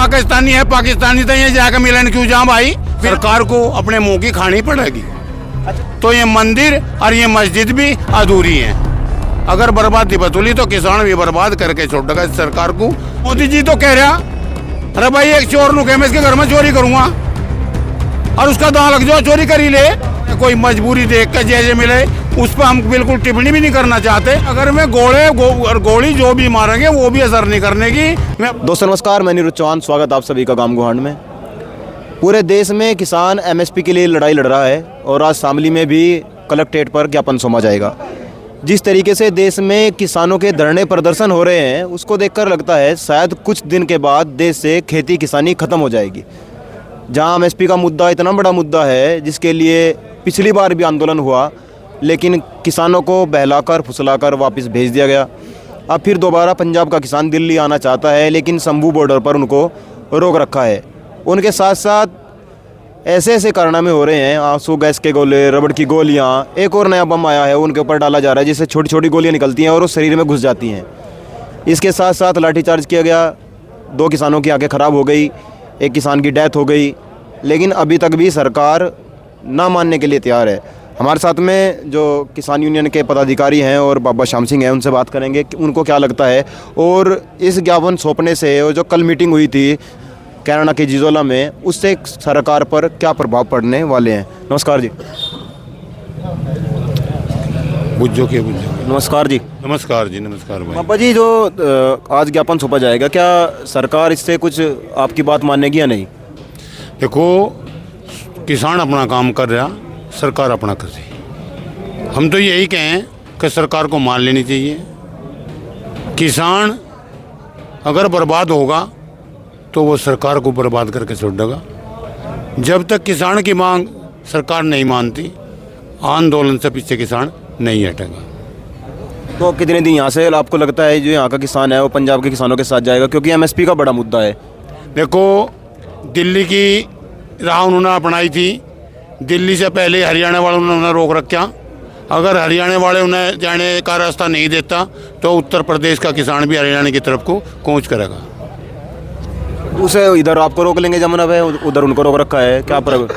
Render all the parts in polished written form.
पाकिस्तानी है, पाकिस्तानी तो ये जाकर मिलन क्यों जा भाई? सरकार को अपने मुंह की खानी पड़ेगी। तो ये मंदिर और ये मस्जिद भी अधूरी है। अगर बर्बादी बतूली तो किसान भी बर्बाद करके छोड़ देगा सरकार को। मोदी जी तो कह रहा, अरे भाई एक चोर नु मैं इसके घर में चोरी करूंगा और उसका दांव लग जाओ, चोरी कर ही ले। कोई मजबूरी देख कर जैसे मिले उस पर हम बिल्कुल टिप्पणी भी नहीं करना चाहते। अगर मैं गोली जो भी मारेंगे वो भी असर नहीं करने की। दोस्तों नमस्कार, मैं नीरज चौहान, स्वागत आप सभी का गाम गुहांड में। पूरे देश में किसान एमएसपी के लिए लड़ाई लड़ रहा है और आज शामली में भी कलेक्ट्रेट पर ज्ञापन सौंपा जाएगा। जिस तरीके से देश में किसानों के धरने प्रदर्शन हो रहे हैं उसको देखकर लगता है शायद कुछ दिन के बाद देश से खेती किसानी खत्म हो जाएगी। जहां एमएसपी का मुद्दा इतना बड़ा मुद्दा है जिसके लिए पिछली बार भी आंदोलन हुआ, लेकिन किसानों को बहलाकर फुसलाकर वापस भेज दिया गया। अब फिर दोबारा पंजाब का किसान दिल्ली आना चाहता है, लेकिन शंभू बॉर्डर पर उनको रोक रखा है। उनके साथ साथ ऐसे कारनामे हो रहे हैं, आंसू गैस के गोले, रबड़ की गोलियां, एक और नया बम आया है उनके ऊपर डाला जा रहा है जिससे छोटी छोटी गोलियां निकलती हैं और वो शरीर में घुस जाती हैं। इसके साथ साथ लाठीचार्ज किया गया, 2 किसानों की आंखें ख़राब हो गई, एक किसान की डेथ हो गई, लेकिन अभी तक भी सरकार ना मानने के लिए तैयार है। हमारे साथ में जो किसान यूनियन के पदाधिकारी हैं और बाबा श्याम सिंह हैं, उनसे बात करेंगे कि उनको क्या लगता है और इस ज्ञापन सौंपने से और जो कल मीटिंग हुई थी कैराना के जिजोला में, उससे सरकार पर क्या प्रभाव पड़ने वाले हैं। नमस्कार जी। बुझो के नमस्कार जी। नमस्कार जी। नमस्कार भाई। बाबा जी, जो आज ज्ञापन सौंपा जाएगा, क्या सरकार इससे कुछ आपकी बात मानेगी या नहीं? देखो, किसान अपना काम कर रहा, सरकार अपना कर रही। हम तो यही कहें कि सरकार को मान लेनी चाहिए। किसान अगर बर्बाद होगा तो वो सरकार को बर्बाद करके छोड़ देगा। जब तक किसान की मांग सरकार नहीं मानती, आंदोलन से पीछे किसान नहीं हटेगा। तो कितने दिन यहाँ से आपको लगता है जो यहाँ का किसान है वो पंजाब के किसानों के साथ जाएगा, क्योंकि एमएसपी का बड़ा मुद्दा है? देखो, दिल्ली की राह उन्होंने अपनाई थी, दिल्ली से पहले हरियाणा वालों ने उन्हें रोक रखा। अगर हरियाणा वाले उन्हें जाने का रास्ता नहीं देता तो उत्तर प्रदेश का किसान भी हरियाणा की तरफ को कूच करेगा। उसे इधर आपको रोक लेंगे जमुना पे, उधर उनको रोक रखा है, क्या पर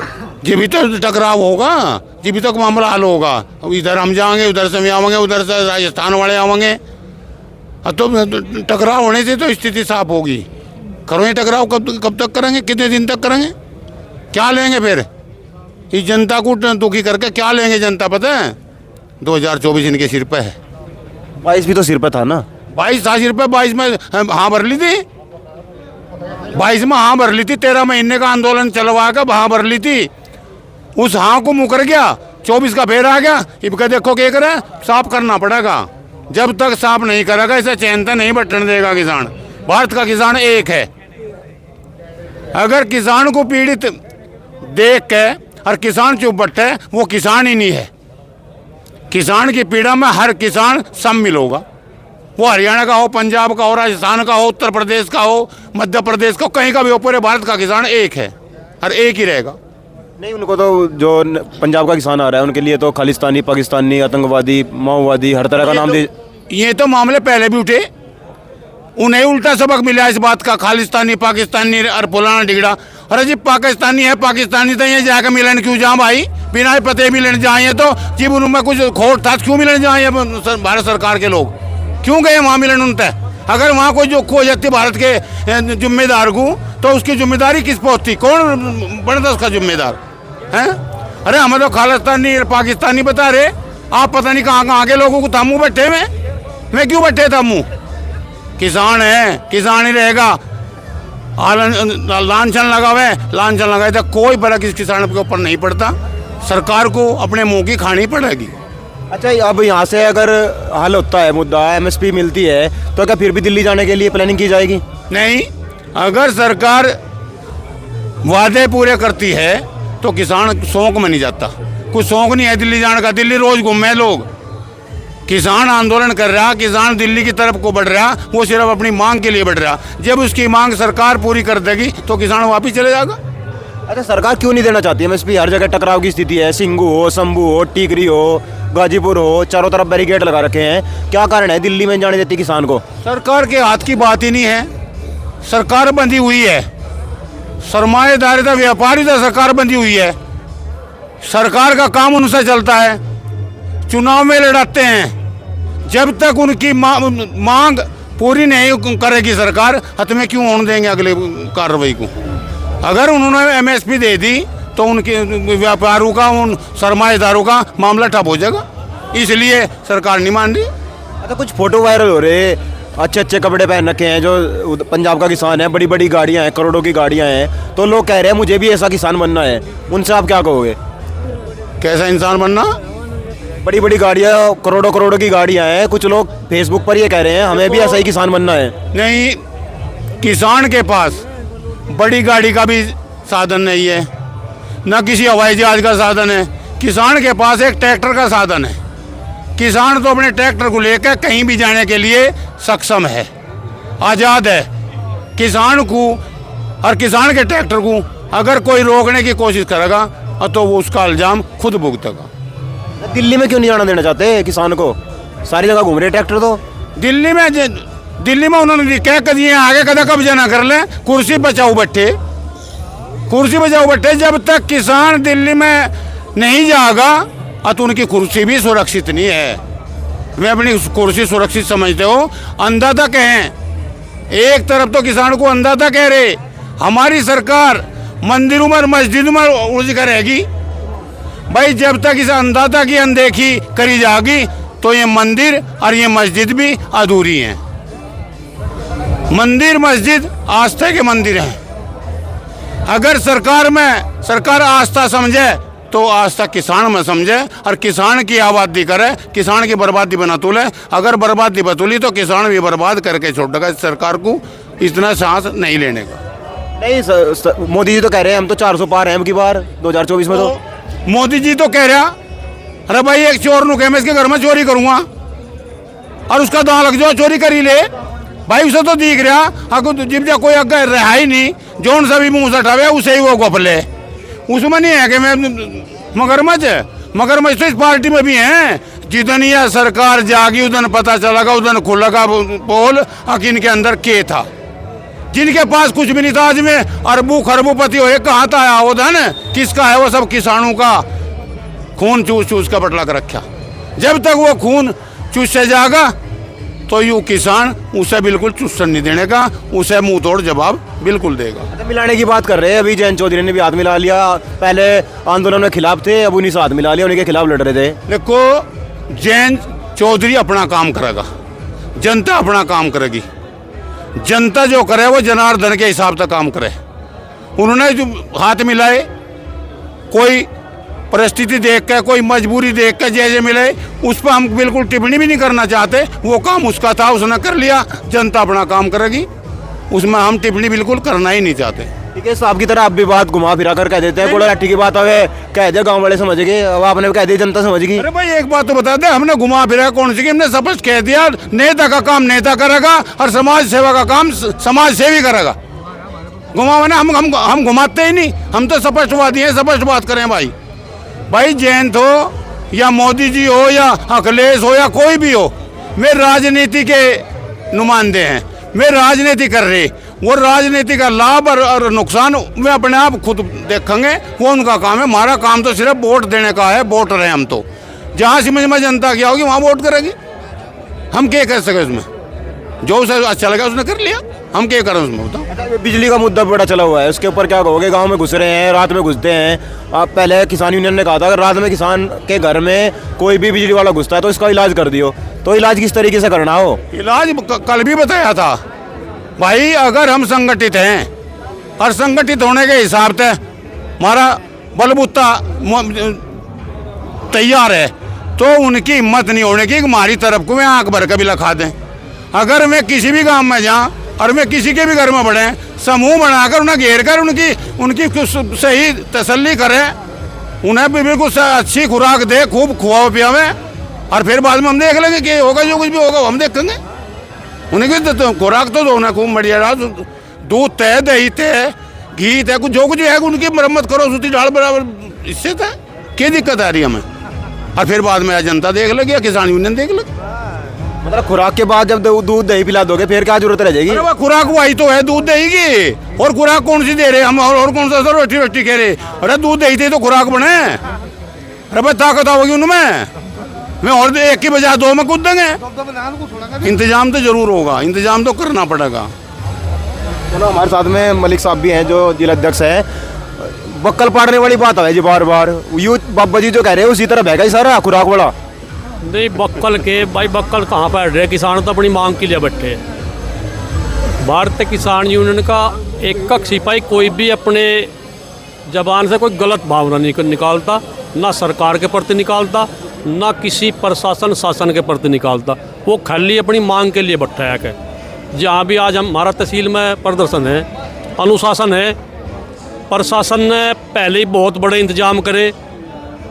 जी भी तो टकराव होगा, जी भी तो मामला हल होगा। इधर हम जाएंगे, उधर से हम आवेंगे, उधर से राजस्थान वाले आवेंगे, तो टकराव होने से तो स्थिति साफ होगी। करो ये टकराव कब तक करेंगे, कितने दिन तक करेंगे, क्या लेंगे फिर? इस जनता को दुखी करके क्या लेंगे जनता? पता है 2024 इनके सिर पे है। 22 भी तो सिर पे था ना? 22 था सिर पे। 22 में हाँ भर ली थी, 22 में हाँ भर ली थी। 13 महीने का आंदोलन चलवा कर हाँ भर ली थी, उस हाँ को मुकर गया। 24 का फेर आ गया। इब देखो क्या करे, साफ करना पड़ेगा। जब तक साफ नहीं करेगा इसे चैन तक नहीं बटने देगा किसान। भारत का किसान एक है। अगर किसान को पीड़ित देख के और किसान चुप बैठे, वो किसान ही नहीं है। किसान की पीड़ा में हर किसान शामिल होगा, वो हरियाणा का हो, पंजाब का हो, राजस्थान का हो, उत्तर प्रदेश का हो, मध्य प्रदेश का, कहीं का भी हो, पूरे भारत का किसान एक है और एक ही रहेगा। नहीं, उनको तो जो पंजाब का किसान आ रहा है उनके लिए तो खालिस्तानी, पाकिस्तानी, आतंकवादी, माओवादी, हर तरह का नाम दे। ये तो मामले पहले भी उठे, उन्हें उल्टा सबक मिला इस बात का, खालिस्तानी, पाकिस्तानी और फलाना डिगड़ा। अरे जी पाकिस्तानी है, पाकिस्तानी तो ये जाकर मिलन क्यों जा भाई? बिना पते मिलन जाए तो जीव उनमें कुछ खोट था, क्यों मिलन जाए? भारत सरकार के लोग क्यों गए वहाँ मिलन उनते? अगर वहाँ कोई जो खो जाती भारत के जिम्मेदार को, तो उसकी जिम्मेदारी किस पहुँचती? कौन बनता उसका जिम्मेदार है? अरे हमें तो खालिस्तानी पाकिस्तानी बता रहे, आप पता नहीं कहाँ के लोगों को थामू बैठे मैं क्यों बैठे थामू? किसान है, किसान ही रहेगा। लांछन लगाए तो कोई बड़ा किस किसान के ऊपर नहीं पड़ता। सरकार को अपने मुंह की खानी पड़ेगी। अच्छा, अब यहाँ से अगर हल होता है मुद्दा, एमएसपी मिलती है, तो क्या फिर भी दिल्ली जाने के लिए प्लानिंग की जाएगी? नहीं, अगर सरकार वादे पूरे करती है तो किसान शौक में नहीं जाता। कुछ शौक नहीं है दिल्ली जाने का, दिल्ली रोज घूमे लोग। किसान आंदोलन कर रहा, किसान दिल्ली की तरफ को बढ़ रहा, वो सिर्फ अपनी मांग के लिए बढ़ रहा। जब उसकी मांग सरकार पूरी कर देगी तो किसान वापिस चले जाएगा। अच्छा, सरकार क्यों नहीं देना चाहती एमएसपी? हर जगह टकराव की स्थिति है, सिंगू हो, शंभू हो, टीकरी हो, गाजीपुर हो, चारों तरफ बैरिकेड लगा रखे हैं। क्या कारण है दिल्ली में जाने देती किसान को? सरकार के हाथ की बात ही नहीं है, सरकार बंधी हुई है। सरमाएदारी व्यापारी तो सरकार बंधी हुई है, सरकार का काम उनसे चलता है, चुनाव में लड़ाते हैं। जब तक उनकी मांग पूरी नहीं करेगी सरकार, हत में क्यों होने देंगे अगले कार्रवाई को। अगर उन्होंने एमएसपी दे दी तो उनके व्यापारियों का, उन सरमाएदारों का मामला ठप हो जाएगा, इसलिए सरकार नहीं मान रही। अच्छा, कुछ फोटो वायरल हो रहे हैं, अच्छे अच्छे कपड़े पहन रखे हैं जो पंजाब का किसान है, बड़ी बड़ी गाड़ियां हैं, करोड़ों की गाड़ियां हैं, तो लोग कह रहे हैं मुझे भी ऐसा किसान बनना है, उनसे आप क्या कहोगे? कैसा इंसान बनना? बड़ी बड़ी गाड़ियां, करोड़ों करोड़ों की गाड़ियां हैं, कुछ लोग फेसबुक पर ये कह रहे हैं हमें भी ऐसा ही किसान बनना है। नहीं, किसान के पास बड़ी गाड़ी का भी साधन नहीं है, न किसी हवाई जहाज का साधन है। किसान के पास एक ट्रैक्टर का साधन है। किसान तो अपने ट्रैक्टर को लेकर कहीं भी जाने के लिए सक्षम है, आज़ाद है। किसान को और किसान के ट्रैक्टर को अगर कोई रोकने की कोशिश करेगा तो वो उसका इल्जाम खुद भुगतेगा। दिल्ली में क्यों नहीं जाना देना चाहते किसान को? सारी जगह घूम रहे ट्रैक्टर तो। दिल्ली में उन्होंने क्या कर दिए, आगे कदा कब्जा ना कर ले, कुर्सी बचाओ बैठे, कुर्सी बचाओ बैठे। जब तक किसान दिल्ली में नहीं जाएगा तो उनकी कुर्सी भी सुरक्षित नहीं है। मैं अपनी कुर्सी सुरक्षित समझते हो, अंधाता कहें। एक तरफ तो किसान को अंधाता कह रहे, हमारी सरकार मंदिरों में मस्जिदों में उलझ कर रहेगी। भाई जब तक इस अंधाता की अनदेखी करी जाएगी तो ये मंदिर और ये मस्जिद भी अधूरी हैं। मंदिर मस्जिद आस्था के मंदिर हैं। अगर सरकार आस्था समझे तो आस्था किसान में समझे और किसान की आबादी करे, किसान की बर्बादी बना तुले। अगर बर्बादी बतूली तो किसान भी बर्बाद करके छोड़ेगा। सरकार को इतना साहस नहीं लेने का। नहीं, मोदी जी तो कह रहे हैं हम तो 400 पार हैं अब की बार 2024 में। तो मोदी जी तो कह रहा, अरे भाई एक चोर नु मैं इसके घर में चोरी करूंगा और उसका दांव लग जाओ, चोरी कर ही ले। भाई उसे तो दिख रहा अगर जिब जा कोई अगर रहा ही नहीं, जोन सा भी मुंह से उठावे उसे ही वो गोप ले। उसमें नहीं है कि मैं मगरमच्छ तो इस पार्टी में भी हैं। जितनी यह सरकार जागी उधन पता चलेगा, उधन खुलेगा पोल कि इनके अंदर के था। जिनके पास कुछ भी नहीं था, आज में अरबों खरबों-पति हो, कहाँ था आया वो धन, किसका है? वो सब किसानों का खून चूस चूस का बटला कर रखा। जब तक वो खून चूसे जाएगा तो यू किसान उसे बिल्कुल चूसन नहीं देने का, उसे मुंह तोड़ जवाब बिल्कुल देगा। मिलाने की बात कर रहे हैं, अभी जयंत चौधरी ने भी हाथ मिला लिया। पहले आंदोलन में खिलाफ थे, अब उन्हीं से हाथ मिला लिया, उन्हीं के खिलाफ लड़ रहे थे। देखो, जयंत चौधरी अपना काम करेगा, जनता अपना काम करेगी। जनता जो करे वो जनार्दन के हिसाब से काम करे। उन्होंने जो हाथ मिलाए, कोई परिस्थिति देख के, कोई मजबूरी देख के जैसे मिले, उस पर हम बिल्कुल टिप्पणी भी नहीं करना चाहते। वो काम उसका था, उसने कर लिया, जनता अपना काम करेगी, उसमें हम टिप्पणी बिल्कुल करना ही नहीं चाहते। ठीक है, साहब की तरह आप भी बात घुमा फिरा कर कह देते हैं, कोड़ा लाठी की बात हमें कह दे, गाँव वाले समझ गए, अब आपने कह दी जनता समझ गई। अरे भाई एक बात तो बता दे, हमने घुमा फिरा कौन सी, हमने स्पष्ट कह दिया, नेता का काम नेता करेगा और समाज सेवा का काम समाज सेवी करेगा। घुमावाना हम घुमाते ही नहीं, हम तो स्पष्टवादी हैं, स्पष्ट बात करें भाई जयंत हो या मोदी जी हो या अखिलेश हो या कोई भी हो, वे राजनीति के नुमाइंदे हैं, वे राजनीति कर रहे। वो राजनीति का लाभ और नुकसान वे अपने आप खुद देखेंगे, वो उनका काम है। हमारा काम तो सिर्फ वोट देने का है, वोटर हैं हम तो। जहाँ समझ में जनता क्या होगी वहाँ वोट करेगी। हम क्या कर सके उसमें? जो उसे अच्छा लगा उसने कर लिया, हम क्या करें उसमें बताओ। बिजली का मुद्दा बड़ा चला हुआ है, उसके ऊपर क्या कहोगे? गांव में घुस रहे हैं, रात में घुसते हैं। आप पहले किसान यूनियन ने कहा था अगर रात में किसान के घर में कोई भी बिजली वाला घुसता है तो इसका इलाज कर दियो। तो इलाज किस तरीके से करना हो? इलाज कल भी बताया था भाई, अगर हम संगठित हैं और संगठित होने के हिसाब से हमारा बलबूता तैयार है तो उनकी हिम्मत नहीं होने की हमारी तरफ को वे आंख भर के भी लखा दें। अगर मैं किसी भी गांव में जाऊं और मैं किसी के भी घर में बढ़े, समूह बनाकर उन्हें घेर कर उनकी सही तसल्ली करें, उन्हें भी बिल्कुल अच्छी खुराक दे, खूब खुआ पियावे और फिर बाद में हम देख लेंगे कि होगा, जो कुछ भी होगा हम देखेंगे। उन्हें तो खुराक तो दो ना खूब बढ़िया, दूध तय, दही तय, घी तय, कुछ जो कुछ है उनकी मरम्मत करो, सूती डाल बराबर, इससे तय क्या दिक्कत आ रही है हमें? और फिर बाद में जनता देख लेगी या किसान यूनियन देख लेगी। मतलब खुराक के बाद जब दूध दही पिला दोगे फिर क्या जरूरत रह जाएगी? अरे वह खुराक वही तो है, दूध दही की। और खुराक कौन सी दे रहे हम, और कौन सा रोटी रोटी कह रहे? अरे दूध दही थे तो खुराक बने। अरे भाई ताकत होगी उनमें, मैं और एक की बजाय दो में कूद देंगे। इंतजाम तो जरूर होगा, इंतजाम तो करना पड़ेगा। चलो हमारे साथ में मलिक साहब भी हैं जो जिला अध्यक्ष हैं। बक्कल पाड़ने वाली बात है जी बार बार, यूँ बाबा जी जो कह रहे हैं उसी तरह बहगा ही सारा खुराक वाला। नहीं बक्कल के भाई, बक्कल कहाँ पर रहे, किसान तो अपनी मांग के लिए बैठे। भारतीय किसान यूनियन का एक सिपाही कोई भी अपने जबान से कोई गलत भावना नहीं निकालता, ना सरकार के प्रति निकालता, ना किसी प्रशासन शासन के प्रति निकालता। वो खाली अपनी मांग के लिए बैठा है। जहाँ भी आज हमारा तहसील में प्रदर्शन है, अनुशासन है, प्रशासन ने पहले ही बहुत बड़े इंतजाम करे।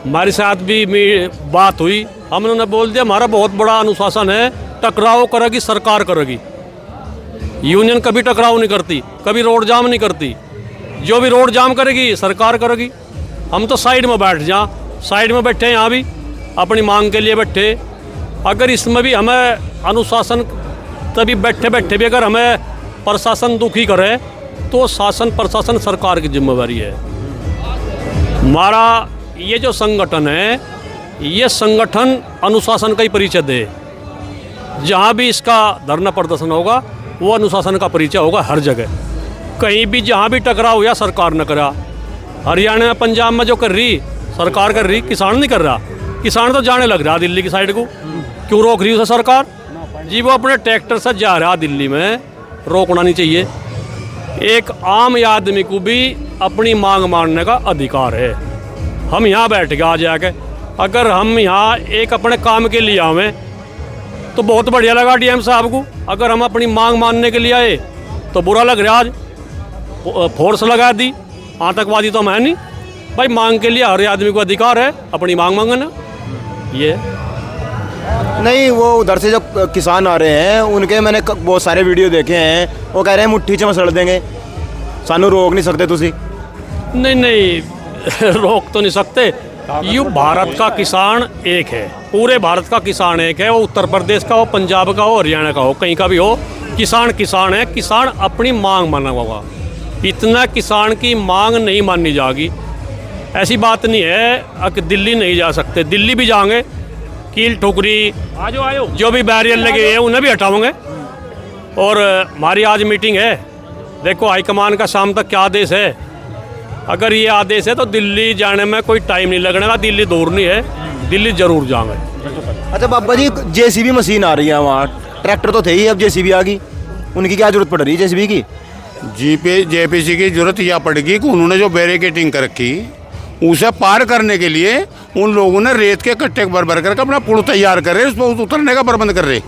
हमारे साथ भी बात हुई, हम उन्होंने बोल दिया हमारा बहुत बड़ा अनुशासन है, टकराव करेगी सरकार करेगी, यूनियन कभी टकराव नहीं करती, कभी रोड जाम नहीं करती। जो भी रोड जाम करेगी सरकार करेगी। हम तो साइड में बैठ साइड में बैठे, यहाँ भी अपनी मांग के लिए बैठे। अगर इसमें भी हमें अनुशासन, तभी बैठे बैठे भी अगर हमें प्रशासन दुखी करे तो शासन प्रशासन सरकार की जिम्मेवारी है। हमारा ये जो संगठन है, ये संगठन अनुशासन का ही परिचय दे। जहाँ भी इसका धरना प्रदर्शन होगा वो अनुशासन का परिचय होगा हर जगह। कहीं भी जहाँ भी टकराव हुआ सरकार न करा। हरियाणा पंजाब में जो कर रही सरकार कर रही, किसान नहीं कर रहा। किसान तो जाने लग रहा दिल्ली की साइड को, क्यों रोक रही उसे सरकार? जी वो अपने ट्रैक्टर से जा रहा दिल्ली में, रोकना नहीं चाहिए। एक आम आदमी को भी अपनी मांग मानने का अधिकार है। हम यहाँ बैठ के आ जाके अगर हम यहाँ एक अपने काम के लिए आवें तो बहुत बढ़िया लगा डीएम साहब को। अगर हम अपनी मांग मानने के लिए आए तो बुरा लग रहा। आज फोर्स लगा दी, आतंकवादी तो हम है नहीं भाई। मांग के लिए हर आदमी को अधिकार है अपनी मांग मांगना। ये नहीं, वो उधर से जो किसान आ रहे हैं उनके मैंने बहुत सारे वीडियो देखे हैं, वो कह रहे हैं मुट्ठी च मसड़ देंगे, सानू रोक नहीं सकते तुसी। नहीं रोक तो नहीं सकते। यू भारत का किसान एक है, पूरे भारत का किसान एक है। वो उत्तर प्रदेश का हो, पंजाब का हो, हरियाणा का हो, कहीं का भी हो, किसान किसान है। किसान अपनी मांग माना होगा। इतना किसान की मांग नहीं मानी जाएगी ऐसी बात नहीं है कि दिल्ली नहीं जा सकते। दिल्ली भी जाएंगे, कील ठुकरी आजो जो भी बैरियर लगे हैं उन्हें भी हटाओगे। और हमारी आज मीटिंग है, देखो हाईकमान का शाम तक क्या आदेश है। अगर ये आदेश है तो दिल्ली जाने में कोई टाइम नहीं लगने का। दिल्ली दूर नहीं है, दिल्ली जरूर जाएंगे। अच्छा बाबा जी, जेसीबी मशीन आ रही है वहाँ, ट्रैक्टर तो थे ही, अब जेसीबी आ गई, उनकी क्या जरूरत पड़ रही है जेसीबी की? जेपीसी की जरूरत यह पड़ेगी कि उन्होंने जो बैरिकेटिंग कर रखी उसे पार करने के लिए उन लोगों ने रेत के कट्टे भर भर करके अपना पुल तैयार कर रहे, उस पर उतरने का प्रबंध कर रहे।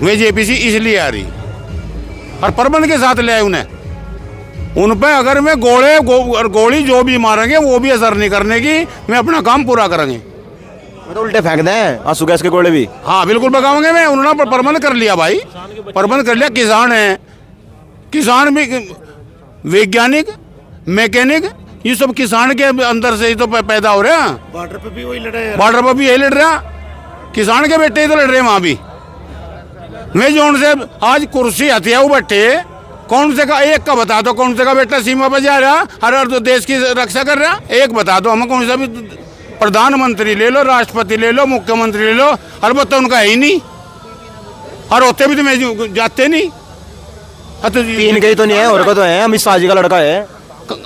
वे जेपीसी इसलिए आ रही और प्रबंध के साथ ले आए उन्हें। उन पर अगर मैं गोली जो भी मारेंगे वो भी असर नहीं करने की, मैं अपना काम पूरा करेंगे। तो उल्टे फेंक दें आंसू गैस के गोले भी? हाँ बिल्कुल भगाऊंगे मैं। उन्होंने प्रबंध कर लिया भाई, प्रबंध कर लिया। किसान है, किसान भी वैज्ञानिक मैकेनिक ये सब किसान के अंदर से ही तो पैदा हो रहे हैं। बॉर्डर पे भी वही लड़ रहे हैं, बॉर्डर पे भी यही लड़ रहा। किसान के बेटे ही तो लड़ रहे हैं वहाँ भी। मैं जो उनसे आज कुर्सी हथिया वो बैठे, कौन से का एक का बता दो, कौन से का बेटा सीमा पर जा रहा हर देश की रक्षा कर रहा? एक बता दो हमें, कौन सा भी प्रधानमंत्री ले लो, राष्ट्रपति ले लो, मुख्यमंत्री ले लो, अलबत्ता उनका है ही नहीं। और होते भी तो मैं जाते नहीं। तीन कहीं तो नहीं है, और को तो है, अमित शाह जी का लड़का है।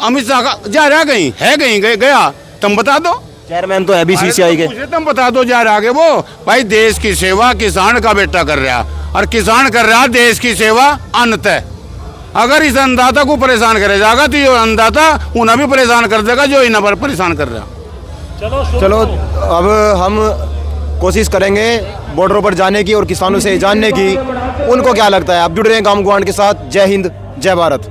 अमित शाह का जा रहा कहीं है, कहीं गया तुम बता दो। चेयरमैन तो है बीसीसीआई के। तुम बता दो जा रहा आगे वो। भाई देश की सेवा किसान का बेटा कर रहा, और किसान कर रहा देश की सेवा अंततः। अगर इस अन्नदाता को परेशान करे जाएगा तो ये अन्नदाता उन्हें भी परेशान कर देगा जो इन्हें पर परेशान कर रहा। चलो अब हम कोशिश करेंगे बॉर्डरों पर जाने की और किसानों से जानने की उनको क्या लगता है। आप जुड़ रहे हैं गांव गुआंढ के साथ। जय हिंद, जय भारत।